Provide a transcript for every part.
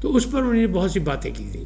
تو اس پر انہوں نے بہت سی باتیں کی تھیں.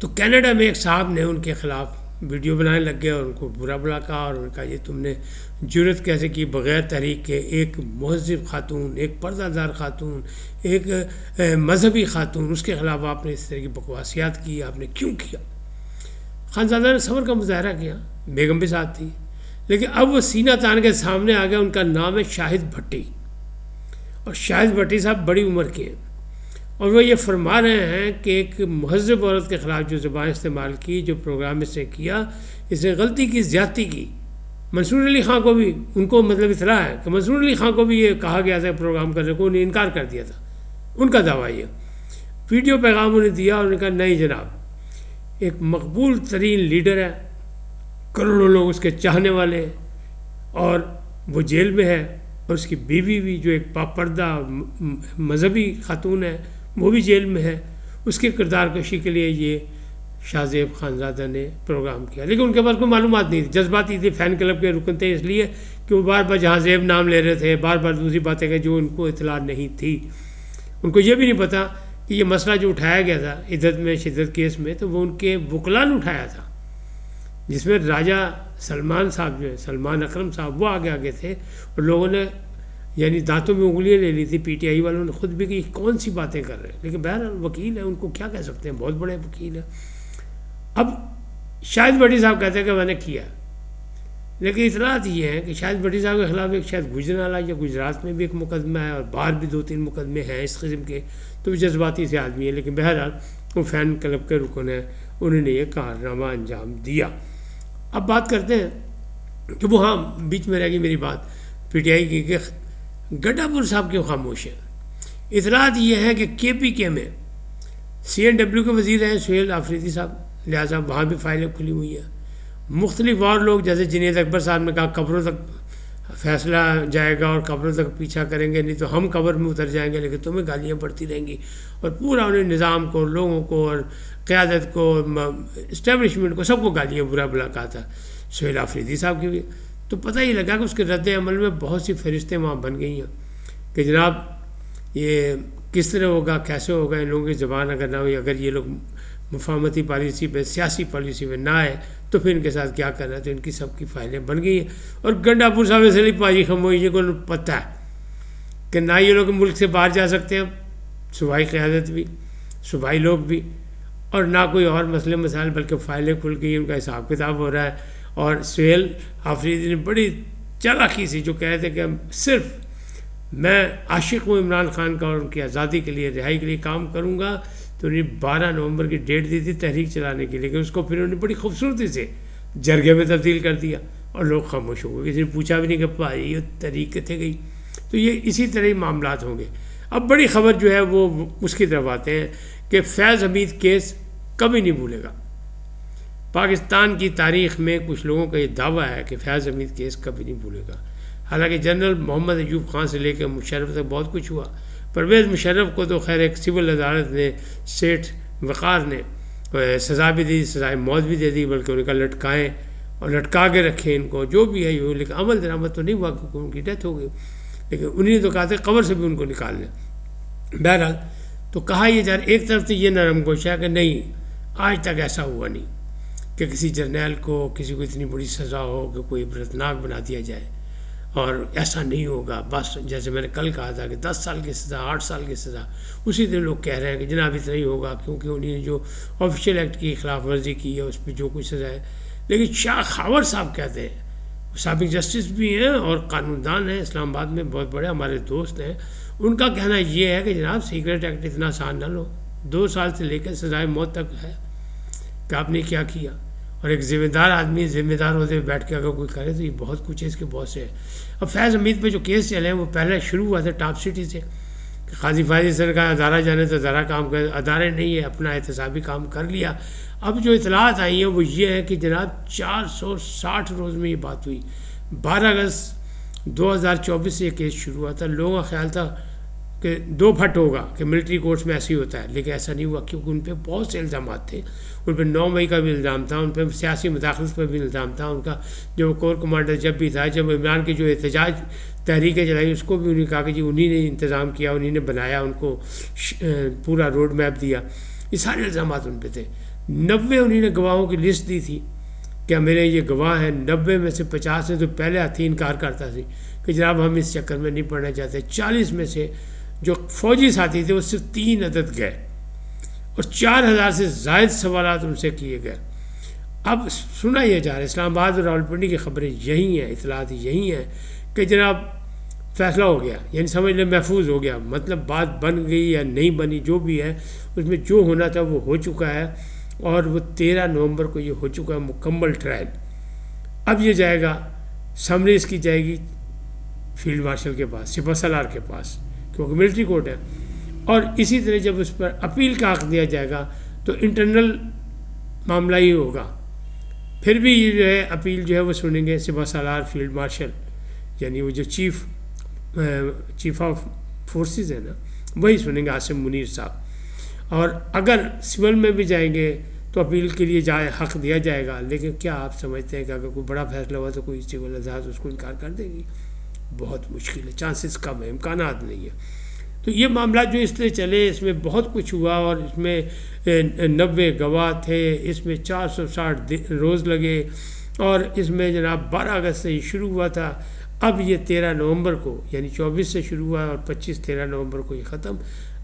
تو کینیڈا میں ایک صاحب نے ان کے خلاف ویڈیو بنانے لگ گیا اور ان کو برا بلا کہا اور ان کا یہ تم نے جرت کیسے کی بغیر تحریک کے ایک مہذب خاتون، ایک پردہ دار خاتون، ایک مذہبی خاتون، اس کے خلاف آپ نے اس طرح کی بکواسیات کی، آپ نے کیوں کیا؟ خانزادہ نے صبر کا مظاہرہ کیا، بیگم بھی ساتھ تھی، لیکن اب وہ سینہ تان کے سامنے آ گیا. ان کا نام ہے شاہد بھٹی، اور شاہد بھٹی صاحب بڑی عمر کے ہیں، اور وہ یہ فرما رہے ہیں کہ ایک مہذب عورت کے خلاف جو زبان استعمال کی، جو پروگرام اس نے کیا، اس نے غلطی کی، زیادتی کی. منصور علی خان کو بھی ان کو مطلب اطلاع ہے کہ منصور علی خان کو بھی یہ کہا گیا تھا پروگرام کرنے کو، انہیں انکار کر دیا تھا. ان کا دعویٰ یہ ویڈیو پیغام انہیں دیا اور انہوں نے کہا نہیں جناب، ایک مقبول ترین لیڈر ہے، کروڑوں لوگ اس کے چاہنے والے ہیں، اور وہ جیل میں ہے، اور اس کی بیوی بھی جو ایک پاپردہ مذہبی خاتون ہے وہ بھی جیل میں ہے. اس کے کردار کشی کے لیے یہ شاہ زیب خانزادہ نے پروگرام کیا، لیکن ان کے پاس کوئی معلومات نہیں تھی، جذباتی تھے، فین کلب کے رکن تھے، اس لیے کہ وہ بار بار جہاں زیب نام لے رہے تھے، بار بار دوسری باتیں کہ جو ان کو اطلاع نہیں تھی. ان کو یہ بھی نہیں پتا کہ یہ مسئلہ جو اٹھایا گیا تھا عدت میں شدت کیس میں، تو وہ ان کے وکلاء نے اٹھایا تھا، جس میں راجہ سلمان صاحب جو ہے، سلمان اکرم صاحب، وہ آگے تھے، اور لوگوں نے یعنی دانتوں میں انگلیاں لے لی تھی. پی ٹی آئی والوں نے خود بھی کہ یہ کون سی باتیں کر رہے ہیں، لیکن بہرحال وکیل ہیں، ان کو کیا کہہ سکتے ہیں، بہت بڑے وکیل ہیں. اب شاہد بھٹی صاحب کہتے ہیں کہ میں نے کیا، لیکن اطلاعات یہ ہیں کہ شاہد بھٹی صاحب کے خلاف ایک شاید گجرانوالہ یا گجرات میں بھی ایک مقدمہ ہے، اور باہر بھی 2-3 مقدمے ہیں اس قسم کے. تو وہ جذباتی سے آدمی ہے، لیکن بہرحال وہ فین کلب کے رکن ہیں، انہوں نے یہ کارنامہ انجام دیا. اب بات کرتے ہیں کہ وہ ہاں بیچ میں رہ گئی میری بات پی ٹی آئی کی کہ گڈھا پور صاحب کیوں خاموش ہیں. اطلاعات یہ ہے کہ کے پی کے میں CNW کے وزیر ہیں سہیل آفریدی صاحب، لہٰذا وہاں بھی فائلیں کھلی ہوئی ہیں. مختلف اور لوگ جیسے جنید اکبر صاحب نے کہا قبروں تک فیصلہ جائے گا اور قبروں تک پیچھا کریں گے، نہیں تو ہم قبر میں اتر جائیں گے، لیکن تمہیں گالیاں پڑتی رہیں گی. اور پورا انہیں نظام کو، لوگوں کو، اور قیادت کو، اسٹیبلشمنٹ کو، سب کو گالیاں برا بلا کہا تھا سہیل آفریدی صاحب کی بھی. تو پتہ ہی لگا کہ اس کے رد عمل میں بہت سی فہرستیں وہاں بن گئی ہیں کہ جناب یہ کس طرح ہوگا، کیسے ہوگا، ان لوگوں کی زبان اگر نہ ہوئی، اگر یہ لوگ مفاہمتی پالیسی پہ، سیاسی پالیسی پہ نہ آئے تو پھر ان کے ساتھ کیا کرنا ہے. تو ان کی سب کی فائلیں بن گئی ہیں. اور گنڈا پور صاحب سے پاجی خموشی کو پتہ ہے کہ نہ یہ لوگ ملک سے باہر جا سکتے ہیں، صوبائی قیادت بھی، صوبائی لوگ بھی، اور نہ کوئی اور مسئلے مسائل، بلکہ فائلیں کھل گئی، ان کا حساب کتاب ہو رہا ہے. اور سہیل آفریدی نے بڑی چالاکی سی جو کہہ رہے تھے کہ صرف میں عاشق ہوں عمران خان کا اور ان کی آزادی کے لیے، رہائی کے لیے کام کروں گا. تو انہیں 12 نومبر کی ڈیٹ دی تھی تحریک چلانے کی، لیکن اس کو پھر انہوں نے بڑی خوبصورتی سے جرگے میں تبدیل کر دیا اور لوگ خاموش ہو گئے، کسی نے پوچھا بھی نہیں کہ بھائی یہ تحریک کتنے گئی. تو یہ اسی طرح ہی معاملات ہوں گے. اب بڑی خبر جو ہے وہ اس کی طرف آتے ہیں کہ فیض حمید کیس کبھی نہیں بھولے گا. پاکستان کی تاریخ میں کچھ لوگوں کا یہ دعویٰ ہے کہ فیض حمید کیس کبھی نہیں بھولے گا. حالانکہ جنرل محمد ایوب خان سے لے کے مشرف تک بہت کچھ ہوا. پرویز مشرف کو تو خیر ایک سول عدالت نے، سیٹھ وقار نے سزا بھی دی، سزائے موت بھی دے دی، بلکہ انہیں کہا لٹکائیں اور لٹکا کے رکھیں ان کو، جو بھی ہے یہ. لیکن عمل درآمد تو نہیں ہوا کیونکہ ان کی ڈیتھ ہو گئی، لیکن انہیں نے تو کہا تھا قبر سے بھی ان کو نکال لیں. بہرحال تو کہا یہ جا رہا، ایک طرف سے یہ نرم گوشہ ہے کہ نہیں آج تک ایسا ہوا نہیں کہ کسی جرنیل کو، کسی کو اتنی بڑی سزا ہو کہ کوئی عبرتناک بنا دیا جائے، اور ایسا نہیں ہوگا. بس جیسے میں نے کل کہا تھا کہ 10 سال کی سزا، 8 سال کی سزا، اسی طرح لوگ کہہ رہے ہیں کہ جناب اتنا ہی ہوگا کیونکہ انہیں نے جو آفیشیل ایکٹ کی خلاف ورزی کی ہے اس پہ جو کچھ سزا ہے. لیکن شاہ خاور صاحب کہتے ہیں، سابق جسٹس بھی ہیں اور قانون دان ہیں، اسلام آباد میں بہت بڑے ہمارے دوست ہیں. ان کا کہنا یہ ہے کہ جناب سیکریٹ ایکٹ اتنا آسان نہ لو، 2 سال سے لے کے سزائے موت تک ہے کہ آپ نے کیا کیا. اور ایک ذمہ دار آدمی ذمہ دار ہوتے ہوئے بیٹھ کے اگر کوئی کرے تو یہ بہت کچھ ہے، اس کے بہت سے ہے. اب فیض حمید پہ جو کیس چلے ہیں وہ پہلے شروع ہوا تھا ٹاپ سٹی سے کہ قاضی فائز سر کا ادارہ جانے تو ادارہ کام کر، ادارے نہیں ہے، اپنا احتسابی کام کر لیا. اب جو اطلاعات آئی ہیں وہ یہ ہے کہ جناب 460 روز میں یہ بات ہوئی. 12 اگست 2024 سے یہ کیس شروع ہوا تھا. لوگوں کا خیال تھا کہ کہ 2 پھٹ ہوگا کہ ملٹری کورٹس میں ایسے ہی ہوتا ہے، لیکن ایسا نہیں ہوا کیونکہ ان پہ بہت سے الزامات تھے. ان پہ 9 مئی کا بھی الزام تھا، ان پہ سیاسی مداخلت پر بھی الزام تھا. ان کا جو کور کمانڈر جب بھی تھا، جب عمران کی جو احتجاج تحریکیں چلائی اس کو بھی انہوں نے کہا کہ جی انہی نے انتظام کیا، انہی نے بنایا، ان کو پورا روڈ میپ دیا. یہ سارے الزامات ان پہ تھے. 90 انہی نے گواہوں کی لسٹ دی تھی کہ میرے یہ گواہ ہیں. 90 میں سے 50 نے تو پہلے ہاتھ ہی انکار کرتا تھی کہ جناب ہم اس چکر میں نہیں پڑنا چاہتے. 40 میں سے جو فوجی ساتھی تھے وہ صرف 3 عدد گئے اور 4000 سے زائد سوالات ان سے کیے گئے. اب سنا یہ جا رہا ہے، اسلام آباد اور راولپنڈی کی خبریں یہی ہیں، اطلاعات یہی ہیں کہ جناب فیصلہ ہو گیا، یعنی سمجھ لیں محفوظ ہو گیا. مطلب بات بن گئی یا نہیں بنی جو بھی ہے، اس میں جو ہونا تھا وہ ہو چکا ہے اور وہ 13 نومبر کو یہ ہو چکا ہے مکمل ٹرائل. اب یہ جائے گا، سمری اس کی جائے گی فیلڈ مارشل کے پاس، سپہ سالار کے پاس، کیونکہ ملٹری کورٹ ہے. اور اسی طرح جب اس پر اپیل کا حق دیا جائے گا تو انٹرنل معاملہ ہی ہوگا. پھر بھی یہ جو ہے اپیل جو ہے وہ سنیں گے سپہ سالار فیلڈ مارشل، یعنی وہ جو چیف آف فورسز ہے نا، وہی سنیں گے، عاصم منیر صاحب. اور اگر سول میں بھی جائیں گے تو اپیل کے لیے حق دیا جائے گا. لیکن کیا آپ سمجھتے ہیں کہ اگر کوئی بڑا فیصلہ ہوا تو کوئی سول عدالت اس کو انکار کر دے گی؟ بہت مشکل ہے، چانسز کم ہے، امکانات نہیں ہے. تو یہ معاملہ جو اس طرح چلے، اس میں بہت کچھ ہوا اور اس میں 90 گواہ تھے، اس میں 460 روز لگے اور اس میں جناب 12 اگست سے یہ شروع ہوا تھا. اب یہ 13 نومبر کو یعنی 24 سے شروع ہوا اور 13 نومبر کو یہ ختم.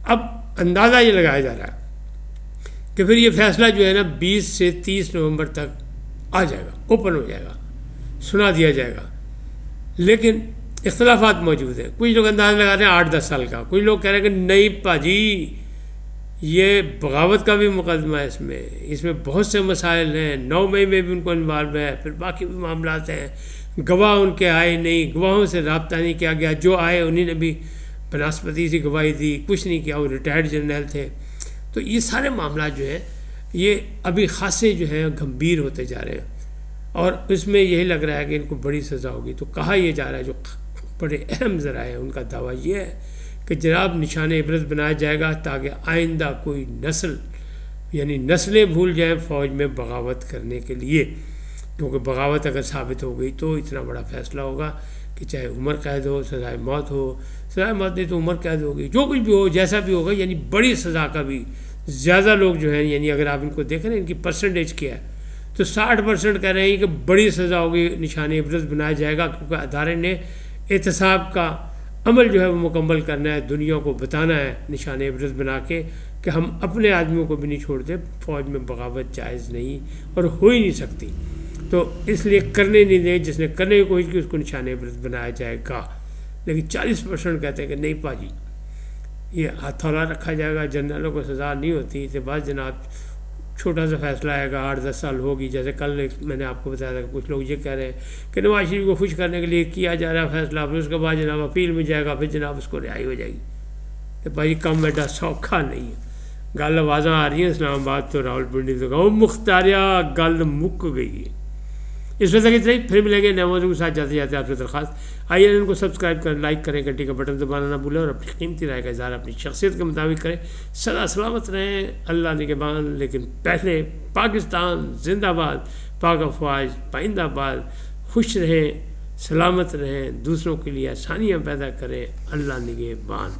اب اندازہ یہ لگایا جا رہا ہے کہ پھر یہ فیصلہ جو ہے نا 20 سے 30 نومبر تک آ جائے گا، اوپن ہو جائے گا، سنا دیا جائے گا. لیکن اختلافات موجود ہیں. کچھ لوگ اندازہ لگا رہے ہیں 8-10 سال کا، کچھ لوگ کہہ رہے ہیں کہ نہیں پاجی یہ بغاوت کا بھی مقدمہ ہے، اس میں بہت سے مسائل ہیں. 9 مئی میں بھی ان کو انوالو ہے، پھر باقی بھی معاملات ہیں. گواہ ان کے آئے نہیں، گواہوں سے رابطہ نہیں کیا گیا، جو آئے انہیں نے بھی بناسپتی سے گواہی دی، کچھ نہیں کیا، وہ ریٹائرڈ جنرل تھے. تو یہ سارے معاملات جو ہیں یہ ابھی خاصے جو ہیں گمبھیر ہوتے جا رہے ہیں اور اس میں یہی لگ رہا ہے کہ ان کو بڑی سزا ہوگی. تو کہا یہ جا رہا ہے، جو بڑے اہم ذرائع ہیں ان کا دعویٰ یہ ہے کہ جناب نشان عبرت بنایا جائے گا تاکہ آئندہ کوئی نسل یعنی نسلیں بھول جائیں فوج میں بغاوت کرنے کے لیے. کیونکہ بغاوت اگر ثابت ہو گئی تو اتنا بڑا فیصلہ ہوگا کہ چاہے عمر قید ہو، سزائے موت ہو، سزائے موت نہیں تو عمر قید ہوگی، جو کچھ بھی ہو، جیسا بھی ہوگا، یعنی بڑی سزا کا بھی. زیادہ لوگ جو ہیں، یعنی اگر آپ ان کو دیکھیں نا ان کی پرسنٹیج کیا ہے تو 60% کہہ رہے ہیں کہ بڑی سزا ہوگی، نشان عبرت بنایا جائے گا. کیونکہ ادارے نے احتساب کا عمل جو ہے وہ مکمل کرنا ہے، دنیا کو بتانا ہے نشان عبرت بنا کے کہ ہم اپنے آدمیوں کو بھی نہیں چھوڑتے، فوج میں بغاوت جائز نہیں اور ہو ہی نہیں سکتی. تو اس لیے کرنے نہیں دیں، جس نے کرنے کی کوشش کی اس کو نشان عبرت بنایا جائے گا. لیکن 40% کہتے ہیں کہ نہیں پاجی یہ ہتھوڑا رکھا جائے گا، جنرلوں کو سزا نہیں ہوتی. اس کے بعد جناب چھوٹا سا فیصلہ آئے گا، 8-10 سال ہوگی. جیسے کل میں نے آپ کو بتایا تھا کہ کچھ لوگ یہ کہہ رہے ہیں کہ نواز شریف کو خوش کرنے کے لیے کیا جا رہا ہے فیصلہ، پھر اس کے بعد جناب اپیل میں جائے گا، پھر جناب اس کو رہائی ہو جائے گی. تو بھائی کم ایڈا سوکھا نہیں ہے. گل آوازاں آ رہی ہیں اسلام آباد تو راولپنڈی تو گاؤں مختاریہ گل مک گئی ہے. اس وجہ سے اتنا ہی، پھر ملیں گے نئے موضوع کے ساتھ. جاتے جاتے آپ سے درخواست آئیے ان کو سبسکرائب کریں، لائک کریں، گھنٹی کا بٹن دبانا نہ بھولیں اور اپنی قیمتی رائے کا اظہار اپنی شخصیت کے مطابق کریں. سدا سلامت رہیں، اللہ نگہبان. لیکن پہلے پاکستان زندہ باد، پاک افواج پائندہ باد. خوش رہیں، سلامت رہیں، دوسروں کے لیے آسانیاں پیدا کریں. اللہ نگہبان.